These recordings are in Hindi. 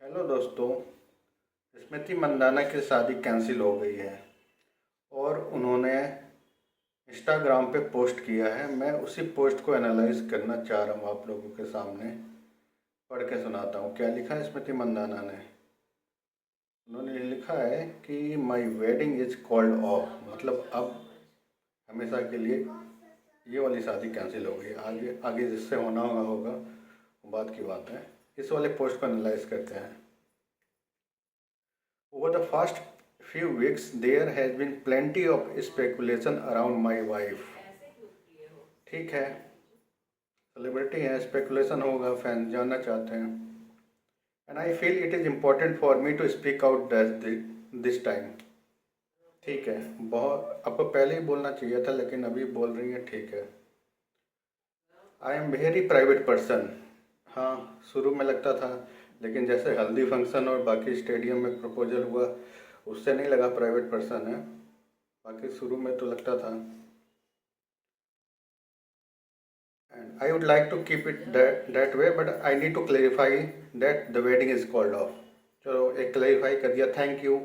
हेलो दोस्तों, स्मृति मंदाना की शादी कैंसिल हो गई है और उन्होंने इंस्टाग्राम पे पोस्ट किया है। मैं उसी पोस्ट को एनालाइज करना चाह रहा हूँ, आप लोगों के सामने पढ़ के सुनाता हूँ। क्या लिखा है स्मृति मंदाना ने? उन्होंने लिखा है कि माई वेडिंग इज कॉल्ड ऑफ, मतलब अब हमेशा के लिए ये वाली शादी कैंसिल हो गई। आगे आगे जिससे होना होगा वो बात की बात है। इस वाले पोस्ट को एनालाइज करते हैं। Over the past few weeks, there has been plenty of speculation around my wife. ठीक है, सेलिब्रिटी है, स्पेकुलेशन होगा, फैन जानना चाहते हैं। And I feel it is important for me to speak out this time. ठीक है, बहुत आपको पहले ही बोलना चाहिए था, लेकिन अभी बोल रही है, ठीक है। I am very private person. हाँ, शुरू में लगता था, लेकिन जैसे हल्दी फंक्शन और बाकी स्टेडियम में प्रपोजल हुआ, उससे नहीं लगा प्राइवेट पर्सन है। बाकी शुरू में तो लगता था। And I would like to keep it that way, but I need to clarify that the wedding is called off. चलो, एक क्लेरिफाई कर दिया। थैंक यू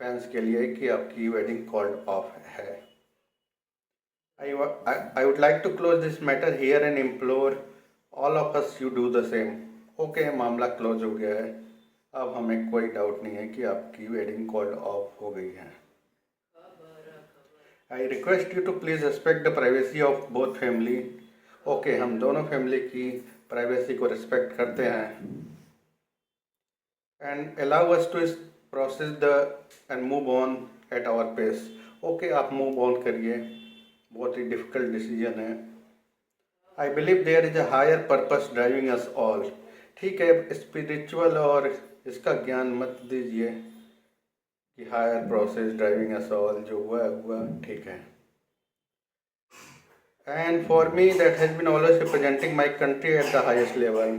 फैंस के लिए कि आपकी वेडिंग कॉल्ड ऑफ है। I would like to close this matter here and implore all of us you do the same. Okay, मामला क्लोज हो गया है। अब हमें कोई डाउट नहीं है कि आपकी वेडिंग कॉल्ड ऑफ हो गई है। I request you to please respect the privacy of both family. Okay, हम दोनों फैमिली की प्राइवेसी को रिस्पेक्ट करते हैं। And allow us to process the and move on at our pace. Okay, आप मूव ऑन करिए, बहुत ही डिफ़िकल्ट डिसीजन है। I believe there is a higher purpose driving us all. ठीक है, स्पिरिचुअल और इसका ज्ञान मत दीजिए कि higher process driving us all, जो हुआ हुआ, ठीक है। And for me that has been always representing my country at the highest level.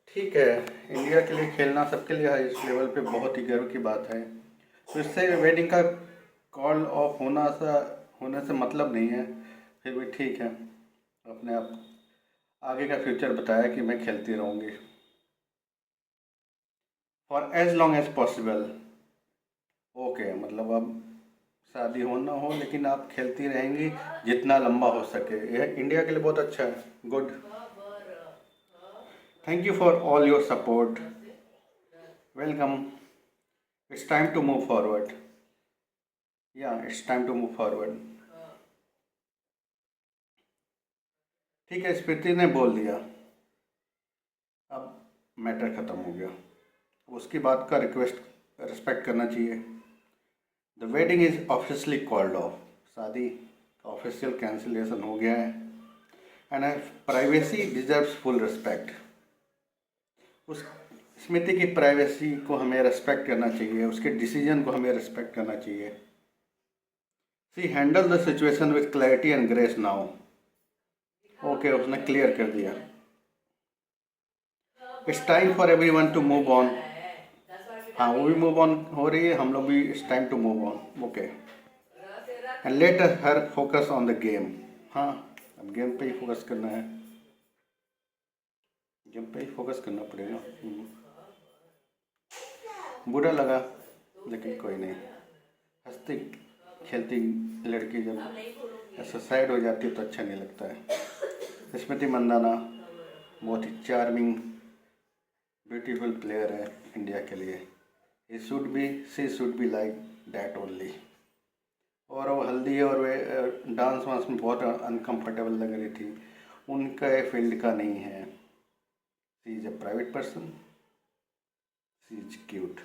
ठीक है, इंडिया के लिए खेलना सबके लिए हाइस्ट लेवल पे बहुत ही गर्व की बात है। तो इससे वेडिंग का कॉल ऑफ होने से मतलब नहीं है। फिर भी ठीक है, अपने आप आगे का फ्यूचर बताया कि मैं खेलती रहूँगी for as long as possible. Okay, मतलब अब शादी हो ना हो, लेकिन आप खेलती रहेंगी जितना लंबा हो सके। यह इंडिया के लिए बहुत अच्छा है। Good, thank you for all your support. Welcome. It's time to move forward. या it's time to move forward. ठीक है, स्मृति ने बोल दिया, अब मैटर ख़त्म हो गया। उसकी बात का रिस्पेक्ट करना चाहिए। The wedding is officially called off. शादी का ऑफिशियल कैंसिलेशन हो गया है। And privacy deserves full respect. उस स्मृति की प्राइवेसी को हमें रिस्पेक्ट करना चाहिए, उसके डिसीजन को हमें रिस्पेक्ट करना चाहिए। She handle the situation with clarity and grace now. Okay, उसने क्लियर कर दिया। It's time for everyone to move on. हाँ, वो भी मूव ऑन हो रही है, हम लोग भी it's time to move on. Okay, and let her focus on the game. हाँ, अब गेम पे ही फोकस करना है, गेम पे ही फोकस करना पड़ेगा। बुरा लगा, लेकिन कोई नहीं। हंसती खेलती लड़की जब ऐसा सैड हो जाती है तो अच्छा नहीं लगता है। स्मृति मंदाना बहुत ही चार्मिंग ब्यूटीफुल प्लेयर है इंडिया के लिए। She should be like that only. और वो हल्दी और वे डांस वांस में बहुत अनकंफर्टेबल लग रही थी। उनका फील्ड का नहीं है। She is a private person, she is cute.